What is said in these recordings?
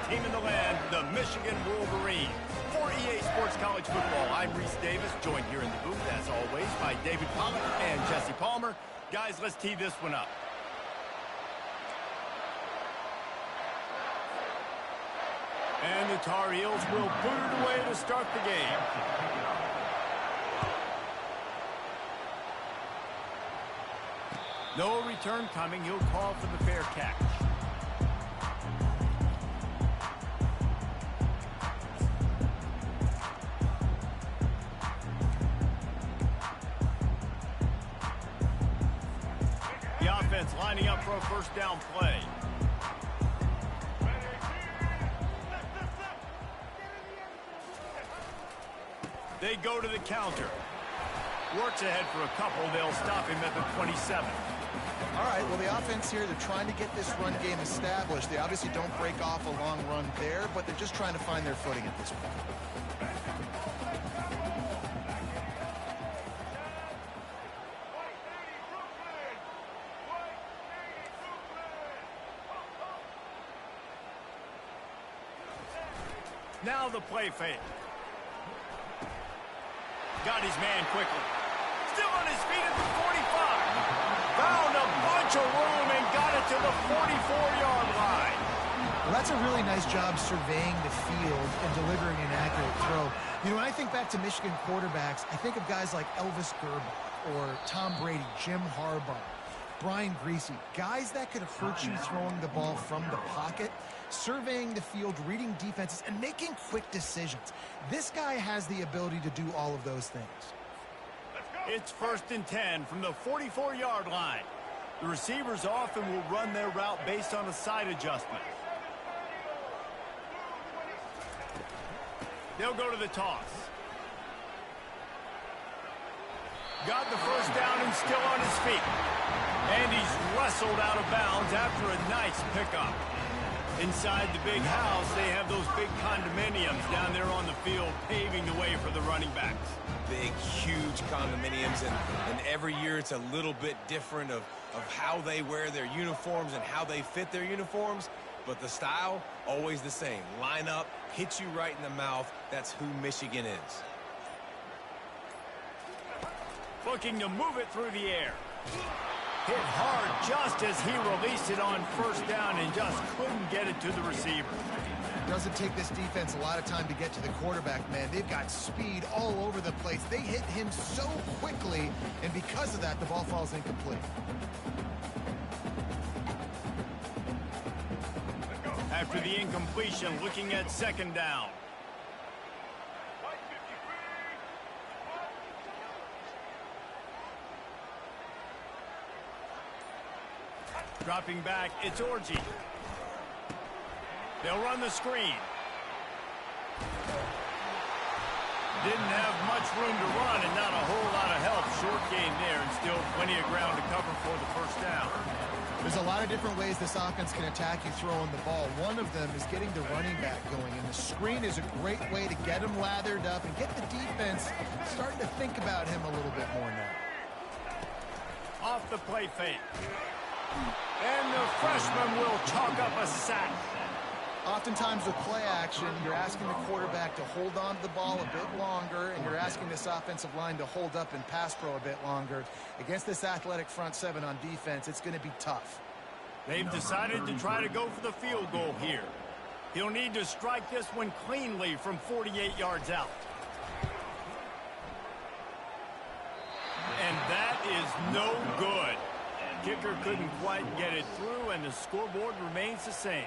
team in the land, the Michigan Wolverines. For EA Sports College Football, I'm Reese Davis, joined here in the booth, as always, by David Pollack and Jesse Palmer. Guys, let's tee this one up. And the Tar Heels will put it away to start the game. No return coming. He'll call for the fair catch. The offense lining up for a first down play. They go to the counter. Works ahead for a couple. They'll stop him at the 27. All right, well, the offense here, they're trying to get this run game established. They obviously don't break off a long run there, but they're just trying to find their footing at this point. Now the play fake. Got his man quickly. Still on his feet at the 45. Found a bunch of room and got it to the 44-yard line. Well, that's a really nice job surveying the field and delivering an accurate throw. You know, when I think back to Michigan quarterbacks, I think of guys like Elvis Gerbach or Tom Brady, Jim Harbaugh, Brian Griese, guys that could hurt you throwing the ball from the pocket, surveying the field, reading defenses, and making quick decisions. This guy has the ability to do all of those things. It's 1st and 10 from the 44-yard line. The receivers often will run their route based on a side adjustment. They'll go to the toss. Got the first down and still on his feet. And he's wrestled out of bounds after a nice pickup. Inside the big house, they have those big condominiums down there on the field paving the way for the running backs. Big, huge condominiums, and every year it's a little bit different of how they wear their uniforms and how they fit their uniforms, but the style, always the same. Line up, hit you right in the mouth. That's who Michigan is. Looking to move it through the air. Hit hard just as he released it on first down and just couldn't get it to the receiver. Doesn't take this defense a lot of time to get to the quarterback, man. They've got speed all over the place. They hit him so quickly, and because of that, the ball falls incomplete. After the incompletion, looking at 2nd down. Dropping back, it's Orji. They'll run the screen. Didn't have much room to run and not a whole lot of help. Short gain there and still plenty of ground to cover for the first down. There's a lot of different ways this offense can attack you throwing the ball. One of them is getting the running back going, and the screen is a great way to get him lathered up and get the defense starting to think about him a little bit more now. Off the play fake. And the freshman will chalk up a sack. Oftentimes with play action, you're asking the quarterback to hold on to the ball a bit longer, and you're asking this offensive line to hold up and pass pro a bit longer. Against this athletic front seven on defense, it's going to be tough. They've decided to try to go for the field goal here. He'll need to strike this one cleanly from 48 yards out. And that is no good. Kicker couldn't quite get it through, and the scoreboard remains the same.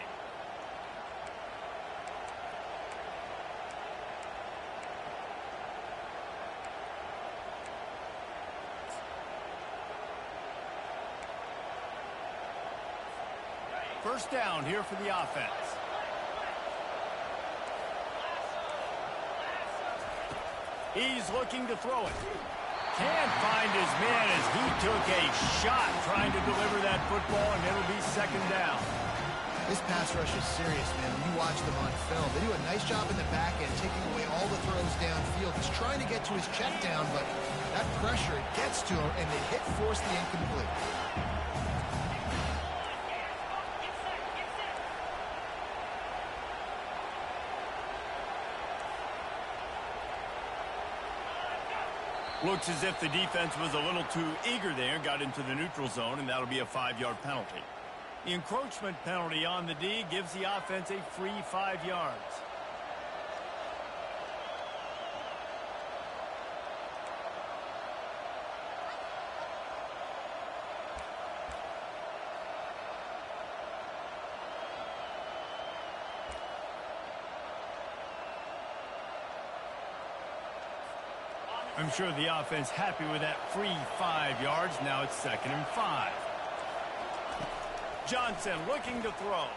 First down here for the offense. He's looking to throw it. Can't find his man as he took a shot trying to deliver that football, and it'll be 2nd down. This pass rush is serious, man. When you watch them on film, they do a nice job in the back end, taking away all the throws downfield. He's trying to get to his check down, but that pressure, it gets to him, and the hit forced the incomplete. Looks as if the defense was a little too eager there, got into the neutral zone, and that'll be a 5-yard penalty. The encroachment penalty on the D gives the offense a free 5 yards. I'm sure the offense happy with that free 5 yards. Now it's 2nd and 5. Johnson looking to throw.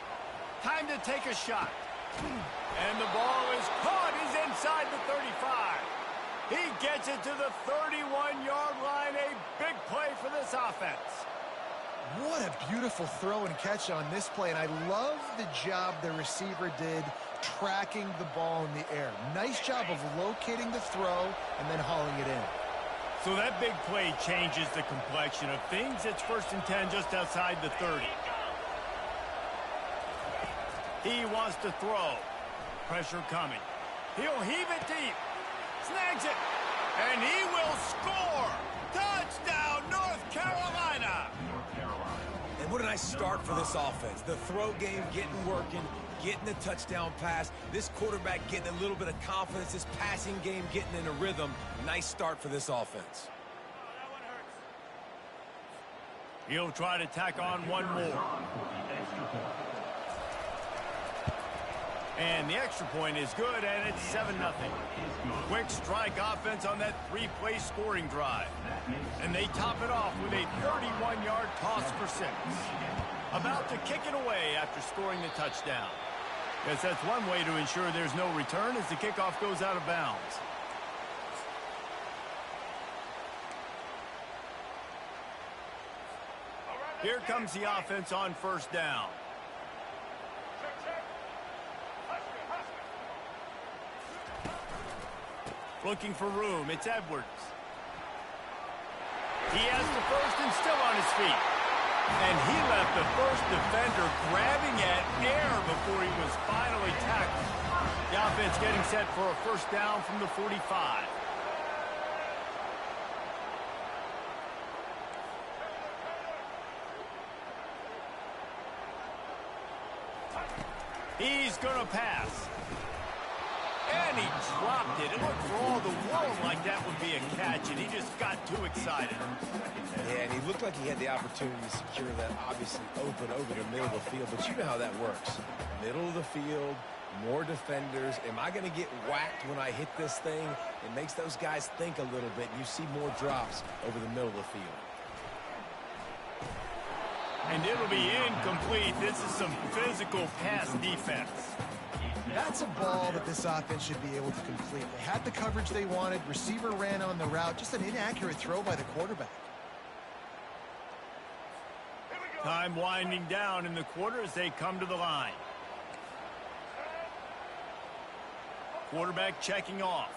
Time to take a shot. And the ball is caught. He's inside the 35. He gets it to the 31-yard line. A big play for this offense. What a beautiful throw and catch on this play, and I love the job the receiver did tracking the ball in the air. Nice job of locating the throw and then hauling it in. So that big play changes the complexion of things. It's 1st and 10 just outside the 30. He wants to throw. Pressure coming. He'll heave it deep. Snags it. And he will score. Touchdown, North Carolina. And what a nice start for this offense. The throw game getting working, getting the touchdown pass. This quarterback getting a little bit of confidence. This passing game getting in a rhythm. Nice start for this offense. He'll try to tack on one more. And the extra point is good, and it's 7-0. Quick strike offense on that 3-play scoring drive. And they top it off with a 31-yard toss for 6. About to kick it away after scoring the touchdown. Guess that's one way to ensure there's no return as the kickoff goes out of bounds. Here comes the offense on 1st down. Looking for room. It's Edwards. He has the 1st and still on his feet. And he left the first defender grabbing at air before he was finally tackled. The offense getting set for a 1st down from the 45. He's going to pass. And he dropped it. It looked for all the world like that would be a catch, and he just got too excited. Yeah, and he looked like he had the opportunity to secure that obviously open over the middle of the field, but you know how that works. Middle of the field, more defenders. Am I going to get whacked when I hit this thing? It makes those guys think a little bit. You see more drops over the middle of the field. And it'll be incomplete. This is some physical pass defense. That's a ball that this offense should be able to complete. They had the coverage they wanted. Receiver ran on the route. Just an inaccurate throw by the quarterback. Time winding down in the quarter as they come to the line. Quarterback checking off.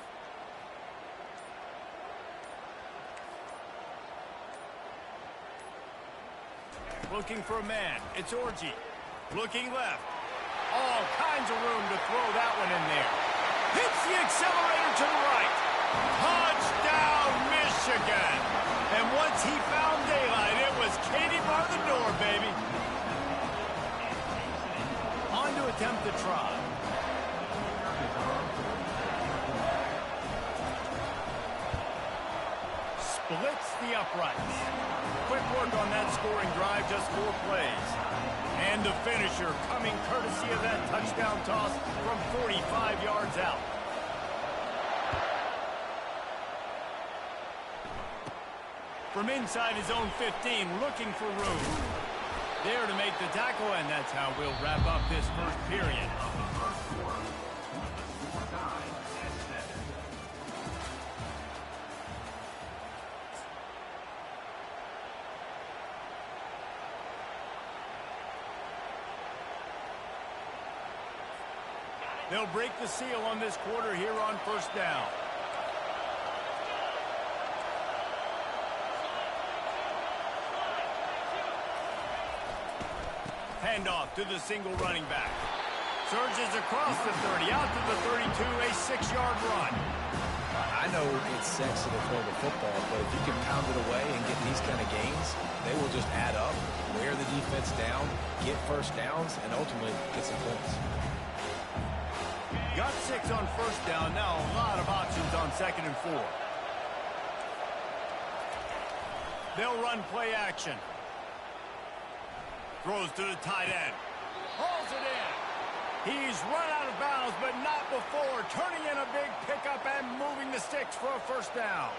Looking for a man. It's Orji. Looking left. All kinds of room to throw that one in there. Hits the accelerator to the right. Touchdown, Michigan. And once he found daylight, it was Katie bar the door, baby. On to attempt the try. Splits the uprights. Quick work on that scoring drive, just 4 plays. And the finisher coming courtesy of that touchdown toss from 45 yards out. From inside his own 15, looking for room. There to make the tackle, and that's how we'll wrap up this 1st period. They'll break the seal on this quarter here on 1st down. Handoff to the single running back. Surges across the 30, out to the 32, a 6-yard run. I know it's sexy to throw the football, but if you can pound it away and get these kind of gains, they will just add up, wear the defense down, get first downs, and ultimately get some points. Got 6 on first down. Now a lot of options on 2nd and 4. They'll run play action. Throws to the tight end. Hauls it in. He's run out of bounds, but not before. Turning in a big pickup and moving the sticks for a first down.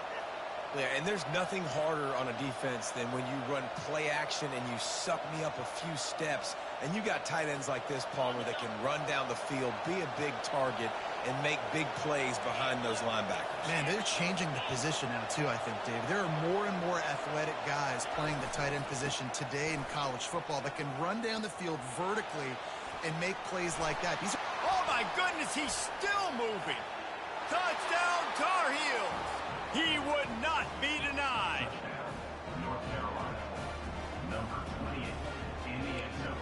Yeah, and there's nothing harder on a defense than when you run play action and you suck me up a few steps. And you got tight ends like this, Palmer, that can run down the field, be a big target, and make big plays behind those linebackers. Man, they're changing the position now, too, I think, Dave. There are more and more athletic guys playing the tight end position today in college football that can run down the field vertically and make plays like that. Oh, my goodness, he's still moving. Touchdown, Tar Heels. He would not be denied. North Carolina, number 28 in the end zone.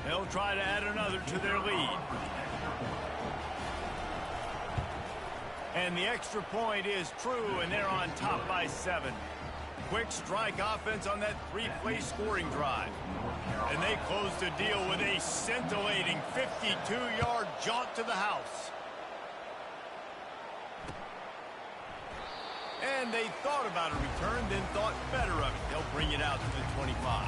They'll try to add another to their lead. And the extra point is true, and they're on top by 7. Quick strike offense on that 3-play scoring drive. And they close the deal with a scintillating 52-yard jaunt to the house. And they thought about a return, then thought better of it. They'll bring it out to the 25.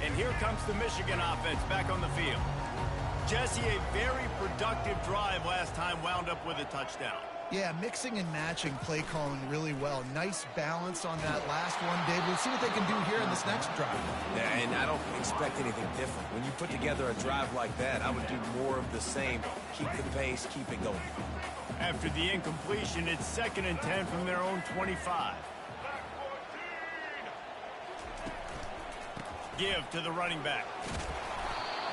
And here comes the Michigan offense back on the field. Jesse, a very productive drive last time, wound up with a touchdown. Yeah, mixing and matching play calling really well. Nice balance on that last one, Dave. We'll see what they can do here in this next drive. Yeah, and I don't expect anything different. When you put together a drive like that, I would do more of the same. Keep the pace, keep it going. After the incompletion, it's 2nd and 10 from their own 25. Give to the running back.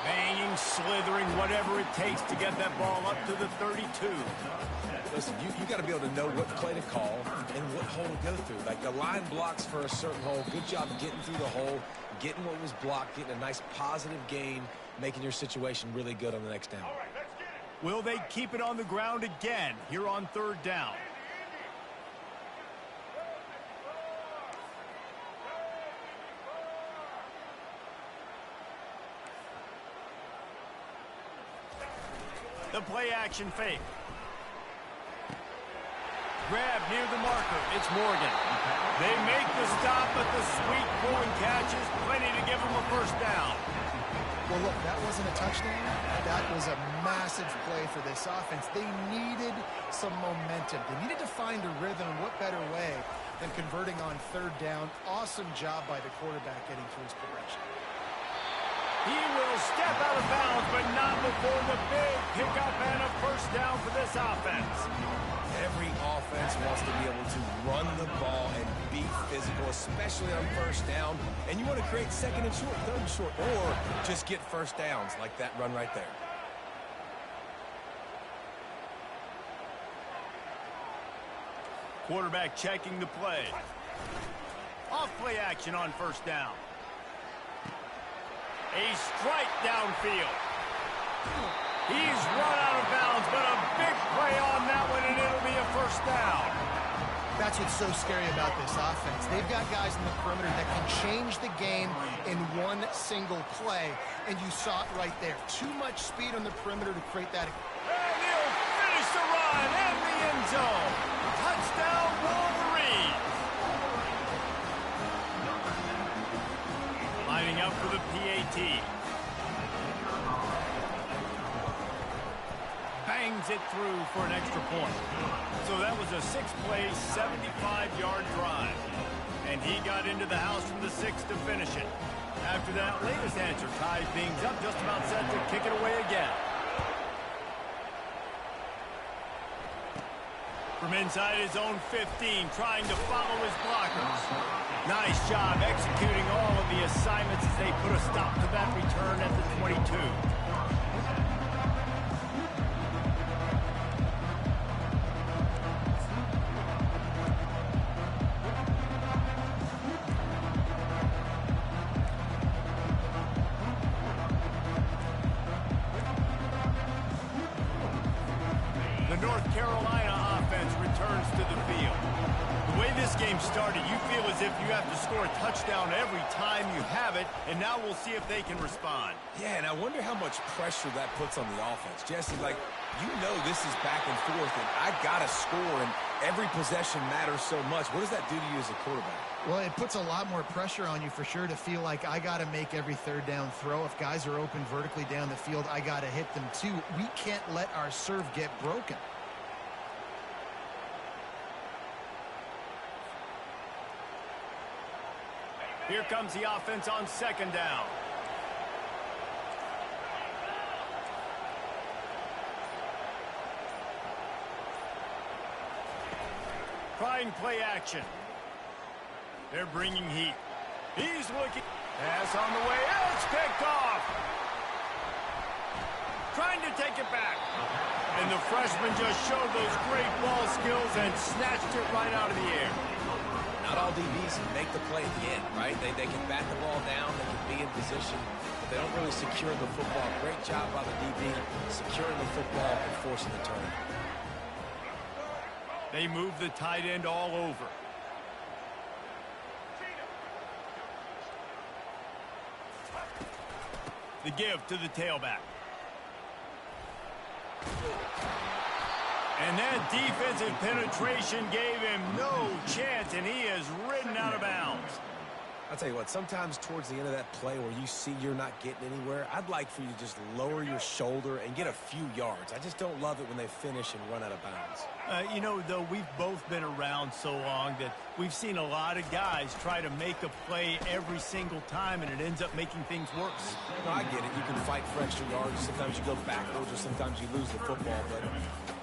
Banging, slithering, whatever it takes to get that ball up to the 32. Listen, you got to be able to know what play to call and what hole to go through. Like the line blocks for a certain hole. Good job getting through the hole, getting what was blocked, getting a nice positive gain, making your situation really good on the next down. Will they keep it on the ground again here on 3rd down? The play action fake. Grab near the marker. It's Morgan. They make the stop, but the sweet pulling catch is plenty to give them a first down. Well, look, that wasn't a touchdown. That was a massive play for this offense. They needed some momentum. They needed to find a rhythm. What better way than converting on 3rd down? Awesome job by the quarterback getting to his progression. He will step out of bounds, but not before the big pickup and a first down for this offense. Every offense wants to be able to run the ball and be physical, especially on first down. And you want to create 2nd and short, 3rd and short, or just get first downs like that run right there. Quarterback checking the play. Off play action on first down. A strike downfield. He's run out of bounds, but a big play on that one, and it'll be a first down. That's what's so scary about this offense. They've got guys in the perimeter that can change the game in one single play, and you saw it right there. Too much speed on the perimeter to create that. And he'll finish the run in the end zone. Touchdown, Wolverine. Lining up for the PAT. Bangs it through for an extra point. So that was a 6-play, 75-yard drive. And he got into the house from the 6 to finish it. After that latest answer ties things up, just about set to kick it away again. From inside his own 15, trying to follow his blockers. Nice job executing all of the assignments as they put a stop to that return at the 22. The North Carolina offense returns to the field. The way this game started, you feel as if you have to score a touchdown every time you have it, and now we'll see if they can respond. Yeah, and I wonder how much pressure that puts on the offense. Jesse, like, you know this is back and forth, and I got to score, and every possession matters so much. What does that do to you as a quarterback? Well, it puts a lot more pressure on you for sure to feel like I got to make every third down throw. If guys are open vertically down the field, I got to hit them too. We can't let our serve get broken. Here comes the offense on second down. Trying play action. They're bringing heat. He's looking. Pass on the way. It's picked off. Trying to take it back. And the freshman just showed those great ball skills and snatched it right out of the air. Not all DBs can make the play at the end, right? They can bat the ball down, they can be in position, but they don't really secure the football. Great job by the DB securing the football and forcing the turnover. They move the tight end all over. The give to the tailback. And that defensive penetration gave him no chance, and he is ridden out of bounds. I'll tell you what, sometimes towards the end of that play where you see you're not getting anywhere, I'd like for you to just lower your shoulder and get a few yards. I just don't love it when they finish and run out of bounds. You know, though, we've both been around so long that we've seen a lot of guys try to make a play every single time, and it ends up making things worse. No, I get it. You can fight for extra yards. Sometimes you go backwards or sometimes you lose the football. But,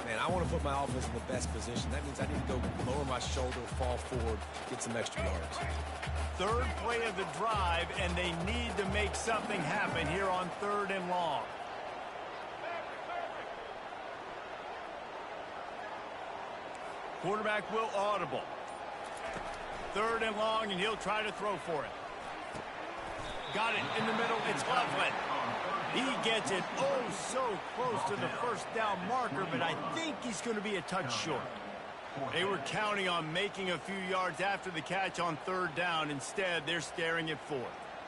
man, I want to put my offense in the best position. That means I need to go lower my shoulder, fall forward, get some extra yards. Third play of the drive, and they need to make something happen here on 3rd and long. Quarterback will audible. 3rd and long, and he'll try to throw for it. Got it in the middle. It's Loveland. He gets it oh so close to the first down marker, but I think he's going to be a touch short. They were counting on making a few yards after the catch on 3rd down. Instead, they're staring at 4th.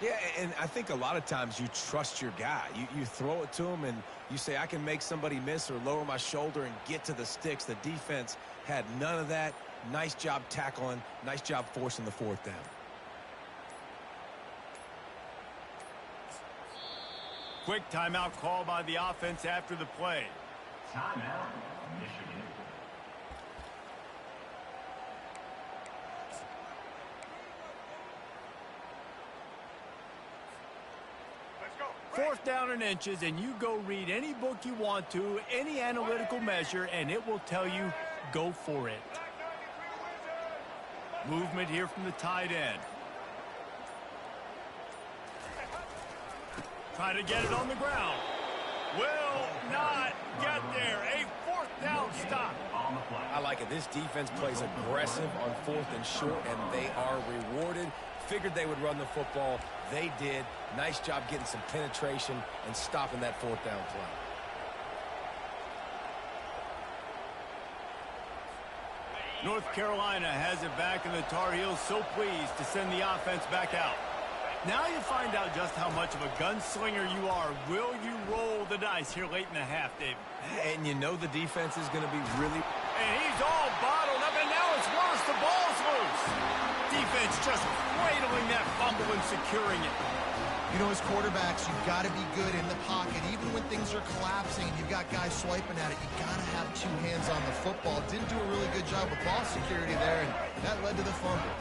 Yeah, and I think a lot of times you trust your guy. You throw it to him, and you say, I can make somebody miss or lower my shoulder and get to the sticks. The defense had none of that. Nice job tackling. Nice job forcing the 4th down. Quick timeout call by the offense after the play. Timeout, Michigan. Fourth down and inches, and you go read any book you want to, any analytical measure, and it will tell you, go for it. Movement here from the tight end. Try to get it on the ground. Will not get there. A 4th down stop. I like it. This defense plays aggressive on 4th and short, and they are rewarded. Figured they would run the football. They did. Nice job getting some penetration and stopping that 4th down play. North Carolina has it back, and the Tar Heels so pleased to send the offense back out. Now you find out just how much of a gunslinger you are. Will you roll the dice here late in the half, Dave? And you know the defense is going to be really... And he's all bottled up, and now it's worse. The ball's loose. Defense just cradling that fumble and securing it. You know, as quarterbacks, you've got to be good in the pocket. Even when things are collapsing and you've got guys swiping at it, you've got to have 2 hands on the football. Didn't do a really good job with ball security there, and that led to the fumble.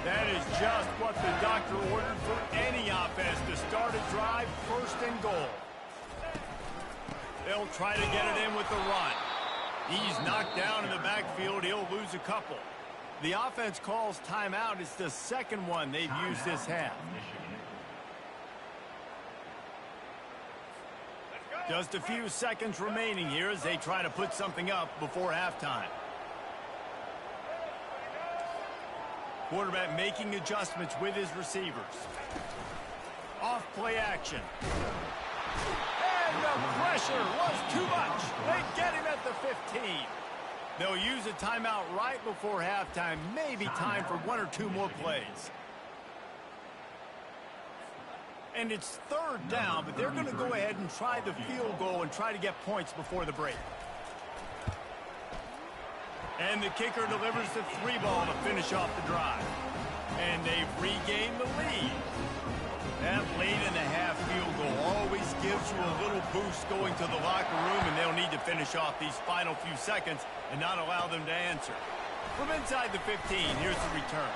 That is just what the doctor ordered for any offense to start a drive 1st and goal. They'll try to get it in with the run. He's knocked down in the backfield. He'll lose a couple. The offense calls timeout. It's the 2nd one they've used this half. Just a few seconds remaining here as they try to put something up before halftime. Quarterback making adjustments with his receivers. Off play action. And And the pressure was too much. They get him at the 15. They'll use a timeout right before halftime. Maybe time for one or two more plays. And it's third down, but they're going to go ahead and try the field goal and try to get points before the break. And the kicker delivers the 3-ball to finish off the drive. And they've regained the lead. That late-in-the-half field goal always gives you a little boost going to the locker room, and they'll need to finish off these final few seconds and not allow them to answer. From inside the 15, here's the return.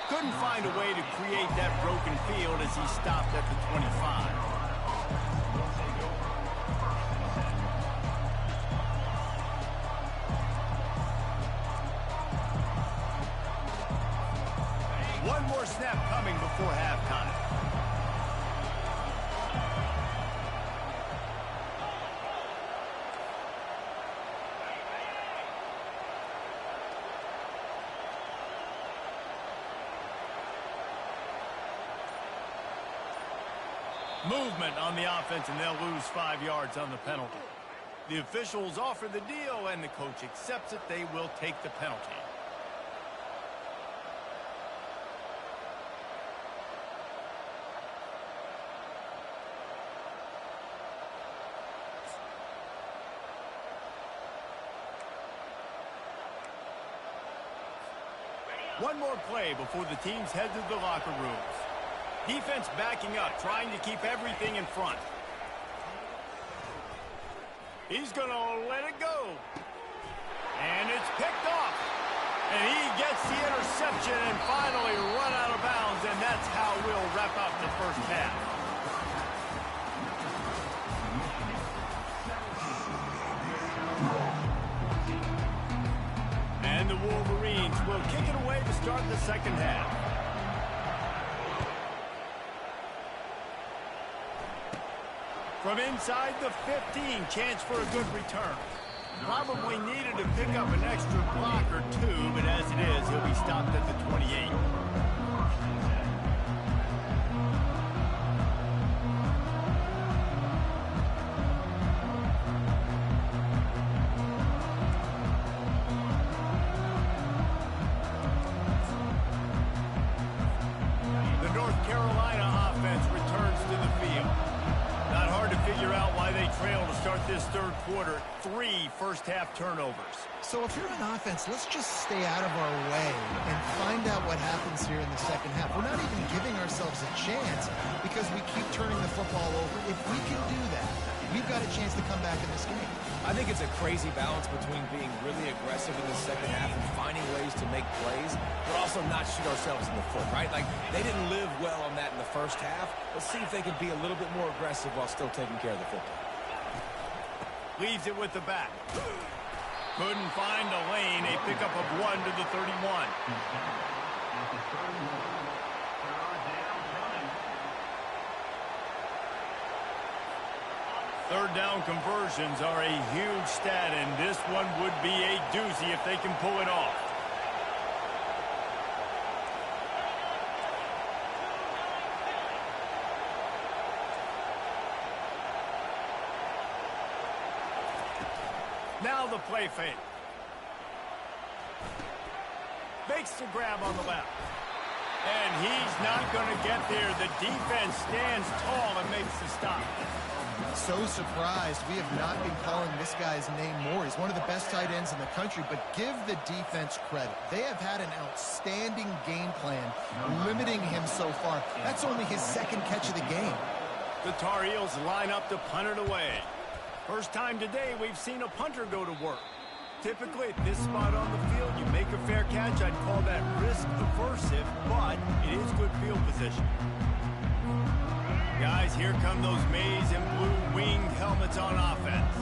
Couldn't find a way to create that broken field as he stopped at the 25. One more snap coming before halftime. Movement on the offense, and they'll lose 5 yards on the penalty. The officials offer the deal, and the coach accepts it. They will take the penalty. One more play before the teams head to the locker rooms. Defense backing up, trying to keep everything in front. He's going to let it go. And it's picked off. And he gets the interception and finally run out of bounds, and that's how we'll wrap up the first half. And the Wolverines will kick it away to start the second half. From inside the 15, chance for a good return. Probably needed to pick up an extra block or two, but as it is, he'll be stopped at the 28. The North Carolina offense returns to the field. Not hard to figure out why they trail to start this third quarter. 3 first-half turnovers. So if you're an offense, let's just stay out of our way and find out what happens here in the second half. We're not even giving ourselves a chance because we keep turning the football over. If we can do that, we've got a chance to come back in this game. I think it's a crazy balance between being really aggressive in the second half and finding ways to make plays, but also not shoot ourselves in the foot, right? Like, they didn't live well on that in the first half. Let's see if they can be a little bit more aggressive while still taking care of the football. Leaves it with the back. Couldn't find a lane. A pickup of 1 to the 31. Third down conversions are a huge stat, and this one would be a doozy if they can pull it off. Now the play fake. Makes the grab on the left. And he's not going to get there. The defense stands tall and makes the stop. So surprised we have not been calling this guy's name more. He's one of the best tight ends in the country, but give the defense credit. They have had an outstanding game plan limiting him so far. That's only his second catch of the game. The Tar Heels line up to punt it away. First time today we've seen a punter go to work. Typically at this spot on the field, you make a fair catch. I'd call that risk aversive, but it is good field position. Guys, here come those maize and blue winged helmets on offense.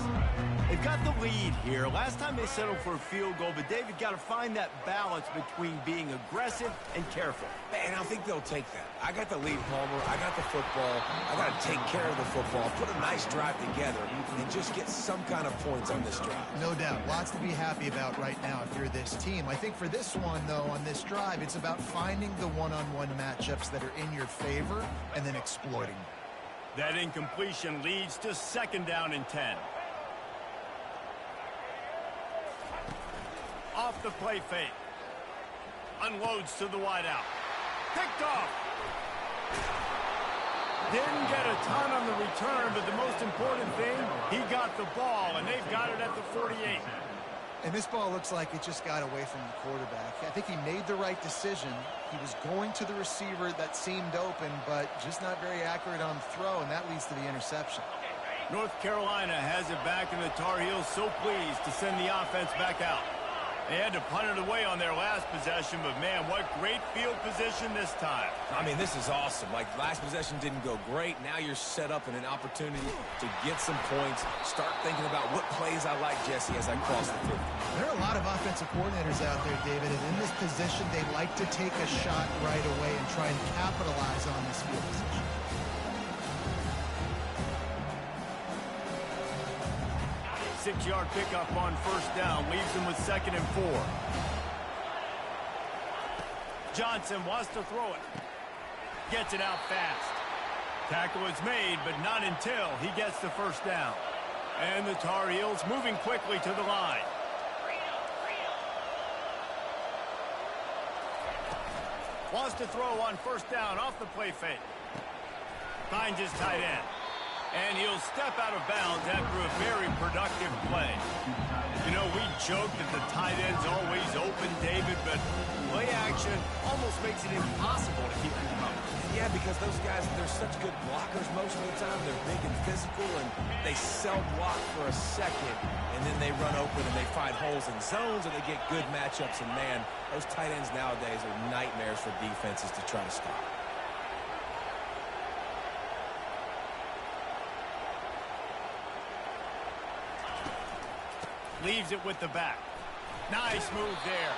They've got the lead here. Last time they settled for a field goal, but David got to find that balance between being aggressive and careful. Man, I think they'll take that. I got the lead, Palmer. I got the football. I got to take care of the football, put a nice drive together, and just get some kind of points on this drive. No doubt. Lots to be happy about right now if you're this team. I think for this one, though, on this drive, it's about finding the one-on-one matchups that are in your favor and then exploiting them. That incompletion leads to 2nd down and 10. Off the play fake. Unloads to the wideout. Picked off. Didn't get a ton on the return, but the most important thing, he got the ball, and they've got it at the 48. And this ball looks like it just got away from the quarterback. I think he made the right decision. He was going to the receiver that seemed open, but just not very accurate on the throw, and that leads to the interception. North Carolina has it back, and the Tar Heels so pleased to send the offense back out. They had to punt it away on their last possession, but, man, what great field position this time. I mean, this is awesome. Like, last possession didn't go great. Now you're set up in an opportunity to get some points. Start thinking about what plays I like, Jesse, as I cross the field. There are a lot of offensive coordinators out there, David, and in this position, they like to take a shot right away and try and capitalize on this field position. Six-yard pickup on 1st down leaves them with 2nd and 4. Johnson wants to throw it. Gets it out fast. Tackle is made, but not until he gets the 1st down. And the Tar Heels moving quickly to the line. Wants to throw on 1st down off the play fake. Finds his tight end. And he'll step out of bounds after a very productive play. You know, we joke that the tight end's always open, David, but play action almost makes it impossible to keep them up. Yeah, because those guys, they're such good blockers most of the time. They're big and physical, and they self-block for a second, and then they run open and they find holes in zones, and they get good matchups. And, man, those tight ends nowadays are nightmares for defenses to try to stop. Leaves it with the back. Nice move there.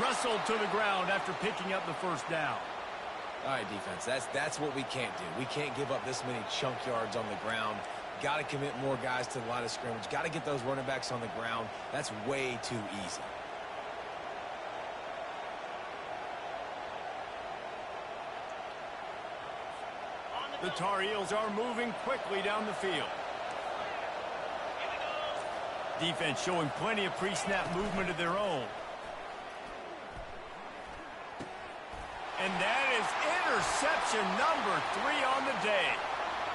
Wrestled to the ground after picking up the 1st down. All right, defense, that's what we can't do. We can't give up this many chunk yards on the ground. Got to commit more guys to the line of scrimmage. Got to get those running backs on the ground. That's way too easy. The Tar Heels are moving quickly down the field. Defense showing plenty of pre-snap movement of their own. And that is interception number 3 on the day.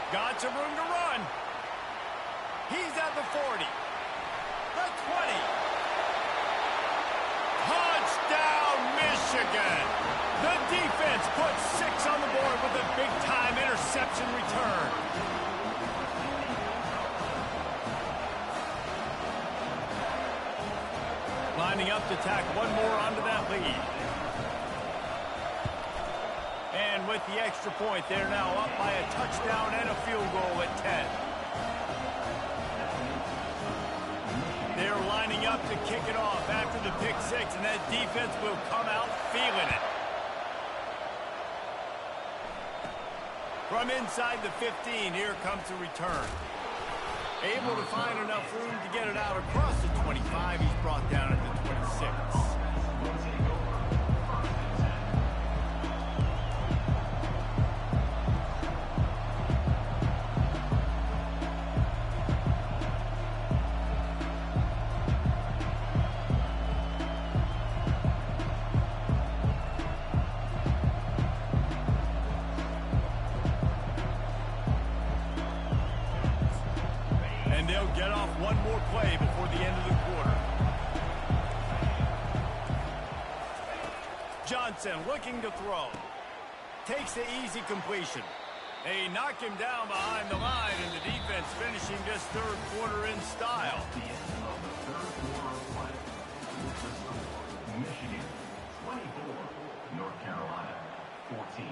Got some room to run. He's at the 40. The 20. Touchdown, Michigan. The defense puts 6 on the board with a big-time interception return. Lining up to tack one more onto that lead. And with the extra point, they're now up by a touchdown and a field goal at 10. They're lining up to kick it off after the pick 6, and that defense will come out feeling it. From inside the 15, here comes the return. Able to find enough room to get it out across the 25. He's brought down at the 26. And they'll get off one more play before the end of the quarter. Johnson looking to throw. Takes the easy completion. They knock him down behind the line, and the defense finishing this 3rd quarter in style. The end of the 3rd quarter of play. The score, Michigan 24, North Carolina 14.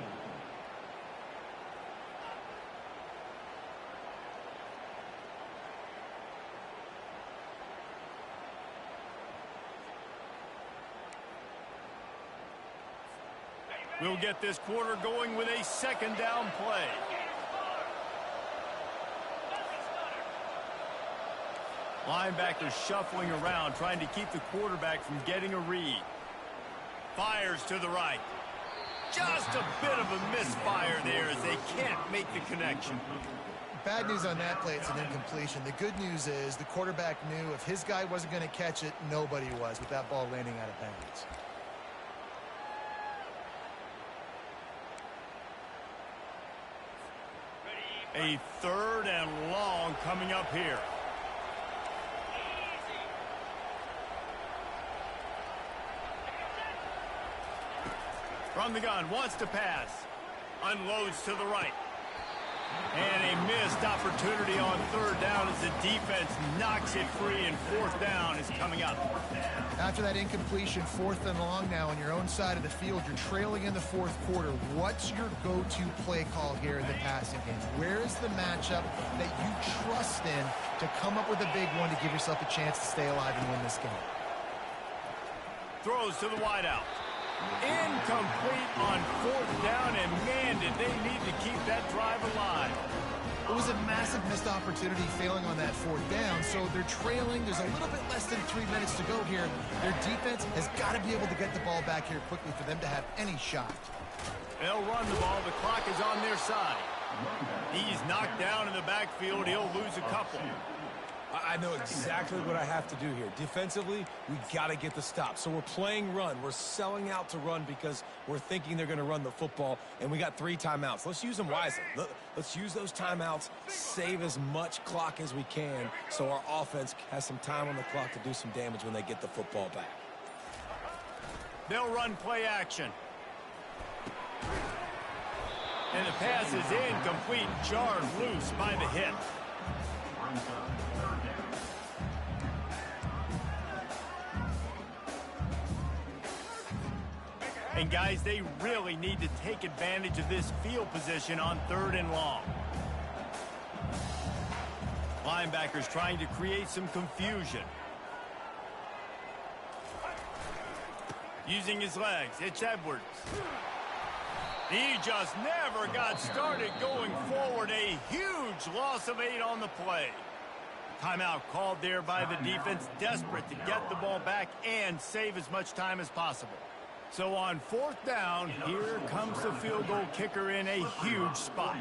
We'll get this quarter going with a 2nd down play. Linebackers shuffling around, trying to keep the quarterback from getting a read. Fires to the right. Just a bit of a misfire there as they can't make the connection. Bad news on that play, it's an incompletion. The good news is the quarterback knew if his guy wasn't going to catch it, nobody was with that ball landing out of bounds. A 3rd and long coming up here. From the gun, wants to pass. Unloads to the right. And a missed opportunity on 3rd down as the defense knocks it free, and 4th down is coming up. After that incompletion, 4th and long now on your own side of the field. You're trailing in the 4th quarter. What's your go-to play call here in the passing game? Where is the matchup that you trust in to come up with a big one to give yourself a chance to stay alive and win this game? Throws to the wideout. Incomplete on 4th down, and man, did they need to keep that drive alive. It was a massive missed opportunity failing on that 4th down, so they're trailing. There's a little bit less than 3 minutes to go here. Their defense has got to be able to get the ball back here quickly for them to have any shot. They'll run the ball. The clock is on their side. He's knocked down in the backfield. He'll lose a couple. I know exactly what I have to do here. Defensively, we got to get the stop. So we're playing run. We're selling out to run because we're thinking they're going to run the football, and we got 3 timeouts. Let's use them wisely. Let's use those timeouts, save as much clock as we can so our offense has some time on the clock to do some damage when they get the football back. They'll run play action. And the pass is incomplete, jarred loose by the hit. And guys, they really need to take advantage of this field position on 3rd and long. Linebackers trying to create some confusion. Using his legs, it's Edwards. He just never got started going forward. A huge loss of 8 on the play. Timeout called there by the defense, desperate to get the ball back and save as much time as possible. So on 4th down, here comes the field goal kicker in a huge spot.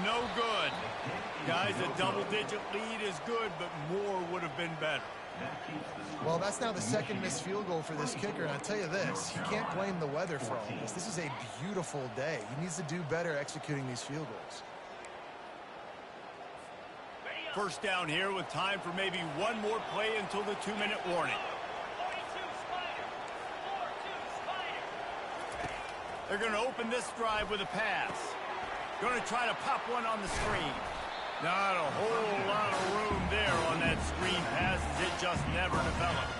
No good. Guys, a double-digit lead is good, but more would have been better. Well, that's now the 2nd missed field goal for this kicker, and I'll tell you this, you can't blame the weather for all this. This is a beautiful day. He needs to do better executing these field goals. 1st down here with time for maybe one more play until the 2-minute warning. They're going to open this drive with a pass. Going to try to pop one on the screen. Not a whole lot of room there on that screen pass as it just never developed.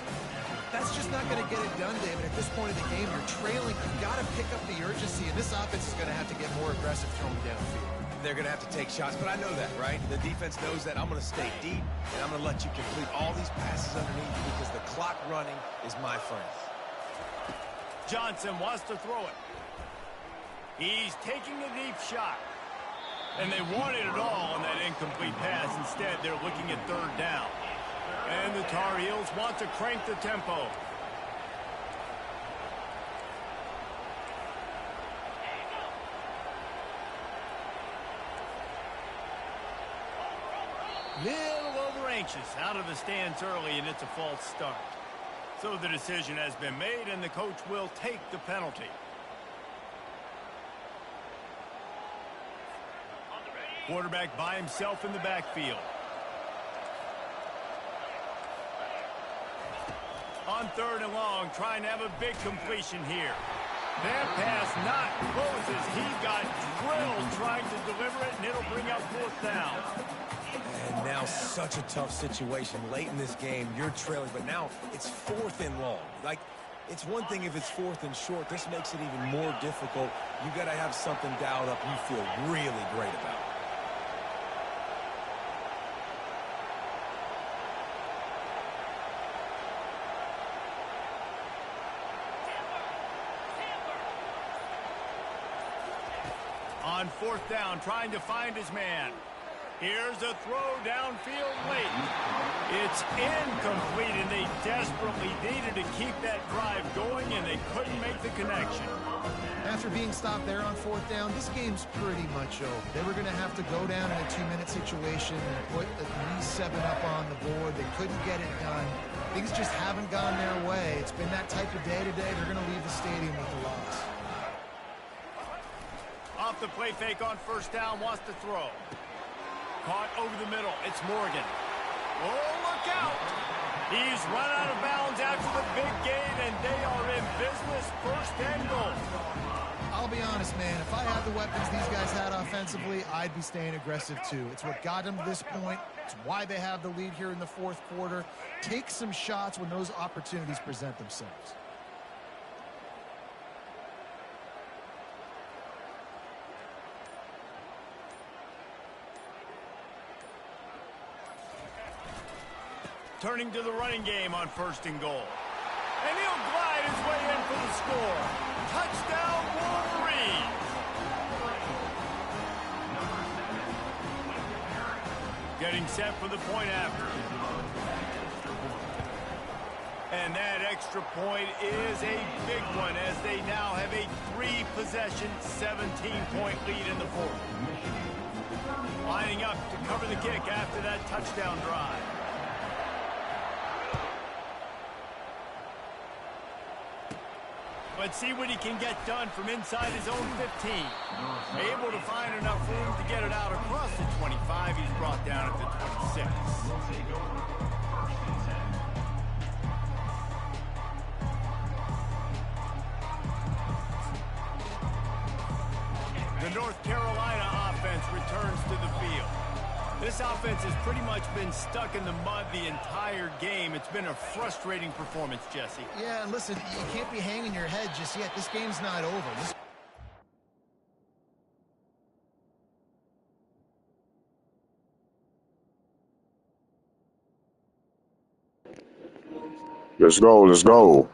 That's just not going to get it done, David. At this point of the game, you're trailing. You've got to pick up the urgency, and this offense is going to have to get more aggressive throwing downfield. They're going to have to take shots, but I know that, right? The defense knows that. I'm going to stay deep, and I'm going to let you complete all these passes underneath because the clock running is my friend. Johnson wants to throw it. He's taking a deep shot. And they wanted it all on that incomplete pass. Instead, they're looking at 3rd down. And the Tar Heels want to crank the tempo. Little over anxious, out of the stands early, and it's a false start. So the decision has been made, and the coach will take the penalty. Quarterback by himself in the backfield. On 3rd and long, trying to have a big completion here. That pass not close as he got drilled trying to deliver it, and it'll bring up 4th down. And now such a tough situation. Late in this game, you're trailing, but now it's 4th and long. Like, it's one thing if it's 4th and short. This makes it even more difficult. You got to have something dialed up you feel really great about. On 4th down, trying to find his man. Here's a throw downfield late. It's incomplete, and they desperately needed to keep that drive going, and they couldn't make the connection. After being stopped there on 4th down, this game's pretty much over. They were going to have to go down in a 2-minute situation and put at least 7 up on the board. They couldn't get it done. Things just haven't gone their way. It's been that type of day today. They're going to leave the stadium with the loss. Off the play fake on 1st down, wants to throw. Caught over the middle. It's Morgan. Oh, look out! He's run out of bounds after the big gain, and they are in business. 1st and goal. I'll be honest, man. If I had the weapons these guys had offensively, I'd be staying aggressive too. It's what got them to this point. It's why they have the lead here in the 4th quarter. Take some shots when those opportunities present themselves. Turning to the running game on 1st and goal. And he'll glide his way in for the score. Touchdown, Wolverine! Getting set for the point after. And that extra point is a big one as they now have a 3-possession, 17-point lead in the 4th. Lining up to cover the kick after that touchdown drive. Let's see what he can get done from inside his own 15. Able to find enough room to get it out across the 25. He's brought down at the 26. The North Carolina offense returns to the field. This offense has pretty much been stuck in the mud the entire game. It's been a frustrating performance, Jesse. Yeah, and listen, you can't be hanging your head just yet. This game's not over. Let's go, let's go.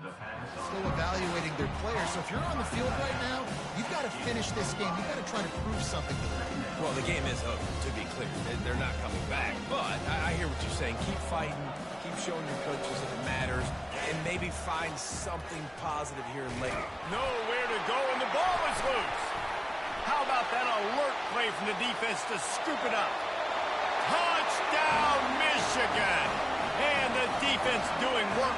Still evaluating their players. So if you're on the field right now, you've got to finish this game. You've got to try to prove something to them. Well, the game is over, to be clear. They're not coming back. But I hear what you're saying. Keep fighting. Keep showing your coaches that it matters. And maybe find something positive here later. Nowhere to go, and the ball is loose. How about that alert play from the defense to scoop it up? Touchdown, Michigan! And the defense doing work.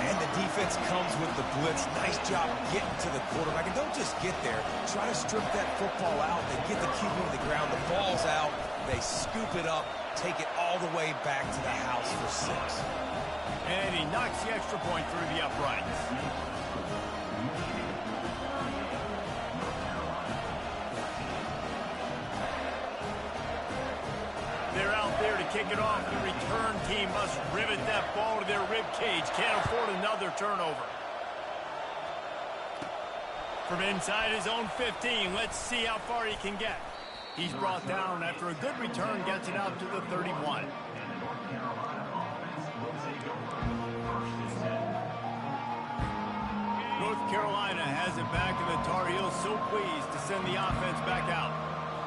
And the defense comes with the blitz. Nice job getting to the quarterback. And don't just get there. Try to strip that football out. They get the QB to the ground. The ball's out. They scoop it up, take it all the way back to the house for 6. And he knocks the extra point through the uprights. They're out there to kick it off. The return team must rivet that ball to their rib cage. Can't afford another turnover. From inside his own 15, let's see how far he can get. He's brought down after a good return, gets it out to the 31. North Carolina has it back, and the Tar Heels so pleased to send the offense back out.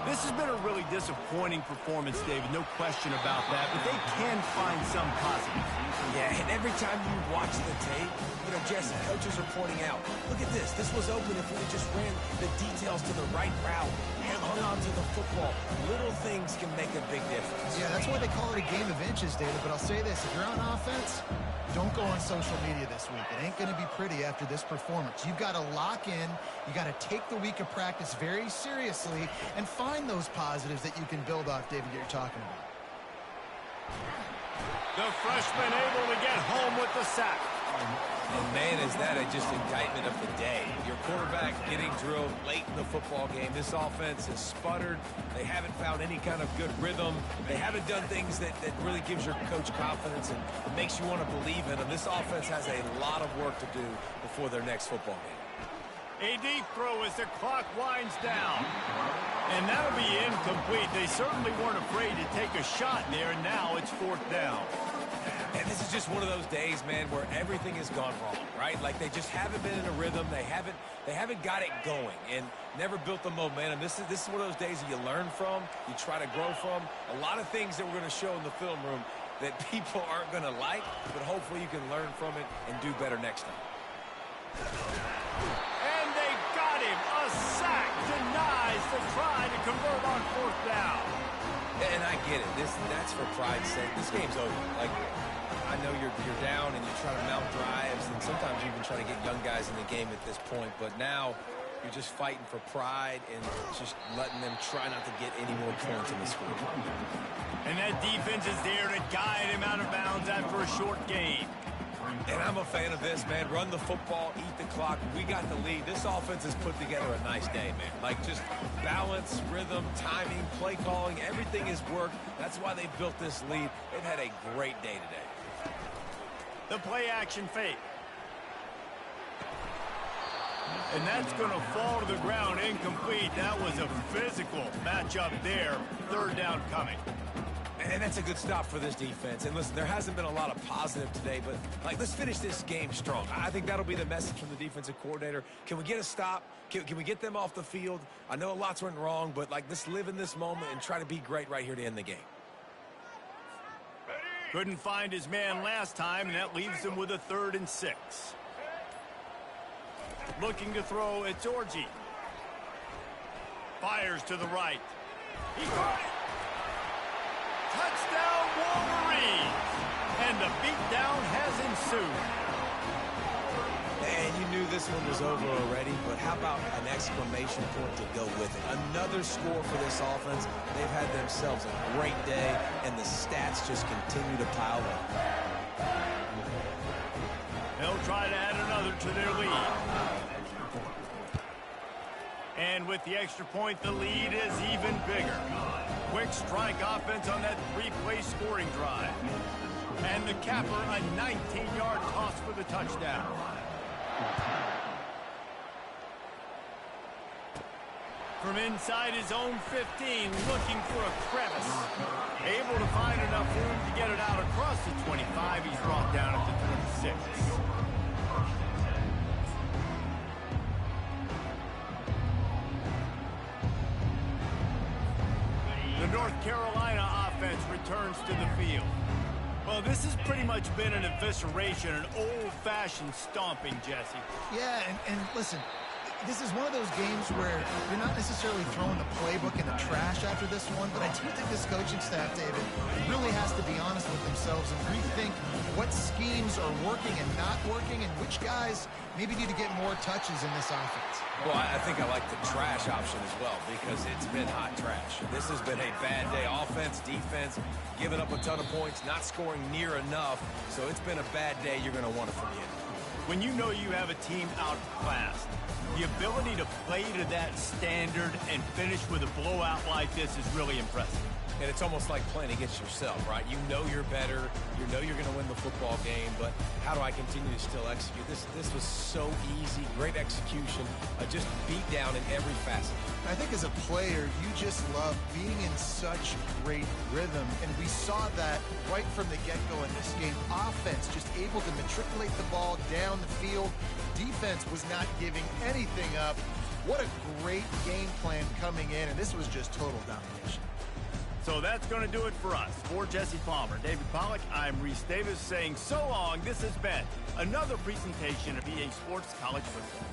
This has been a really disappointing performance, David, no question about that, but they can find some positives. Yeah, and every time you watch the tape, Jesse, coaches are pointing out, look at this. This was open if we just ran the details to the right route and hung on to the football. Little things can make a big difference. Yeah, that's why they call it a game of inches, David, but I'll say this. If you're on offense, don't go on social media this week. It ain't going to be pretty after this performance. You've got to lock in. You got to take the week of practice very seriously and find those positives that you can build off, David, that you're talking about. The freshman able to get home with the sack. And man, is that just indictment of the day. Your quarterback getting drilled late in the football game. This offense has sputtered. They haven't found any kind of good rhythm. They haven't done things that really gives your coach confidence and makes you want to believe in them. This offense has a lot of work to do before their next football game. A deep throw as the clock winds down. And that'll be incomplete. They certainly weren't afraid to take a shot there, and now it's 4th down. And this is just one of those days, man, where everything has gone wrong, right? Like they just haven't been in a rhythm. They haven't got it going and never built the momentum. This is one of those days that you learn from, you try to grow from. A lot of things that we're going to show in the film room that people aren't going to like, but hopefully you can learn from it and do better next time. And they got him. A sack denies the try to convert on 4th down. And I get it. That's for pride's sake. This game's over. Like, I know you're down and you try to mount drives, and sometimes you even try to get young guys in the game at this point. But now you're just fighting for pride and just letting them try not to get any more points in the score. And that defense is there to guide him out of bounds after a short gain. And I'm a fan of this, man. Run the football, eat the clock. We got the lead. This offense has put together a nice day, man. Like, just balance, rhythm, timing, play calling, everything has worked. That's why they built this lead. They've had a great day today. The play action fake. And that's going to fall to the ground incomplete. That was a physical matchup there. 3rd down coming. And that's a good stop for this defense. And listen, there hasn't been a lot of positive today, but like, let's finish this game strong. I think that'll be the message from the defensive coordinator. Can we get a stop? Can we get them off the field? I know a lot's went wrong, but like, let's live in this moment and try to be great right here to end the game. Couldn't find his man last time, and that leaves him with a 3rd and 6. Looking to throw, it's Orji. Fires to the right. He caught it. Touchdown, Wolverines! And the beatdown has ensued. And you knew this one was over already, but how about an exclamation point to go with it? Another score for this offense. They've had themselves a great day, and the stats just continue to pile up. They'll try to add another to their lead. And with the extra point, the lead is even bigger. Quick strike offense on that 3-play scoring drive. And the capper, a 19-yard toss for the touchdown. From inside his own 15, looking for a crevice. Able to find enough room to get it out across the 25. He's brought down at the 26. The North Carolina offense returns to the field. Well, this has pretty much been an evisceration, an old-fashioned stomping, Jesse. Yeah, and listen, this is one of those games where you're not necessarily throwing the playbook in the trash after this one, but I do think this coaching staff, David, really has to be honest with themselves and rethink what schemes are working and not working and which guys maybe need to get more touches in this offense. Well, I think I like the trash option as well because it's been hot trash. This has been a bad day. Offense, defense, giving up a ton of points, not scoring near enough. So it's been a bad day. You're going to want to forget. When you know you have a team outclassed, the ability to play to that standard and finish with a blowout like this is really impressive. And it's almost like playing against yourself, right? You know you're better. You know you're going to win the football game, but how do I continue to still execute? This was so easy, great execution, just beat down in every facet. I think as a player, you just love being in such great rhythm, and we saw that right from the get-go in this game. Offense just able to matriculate the ball down the field. Defense was not giving anything up. What a great game plan coming in, and this was just total domination. So that's going to do it for us. For Jesse Palmer, David Pollack, I'm Reese Davis saying so long. This has been another presentation of EA Sports College Football.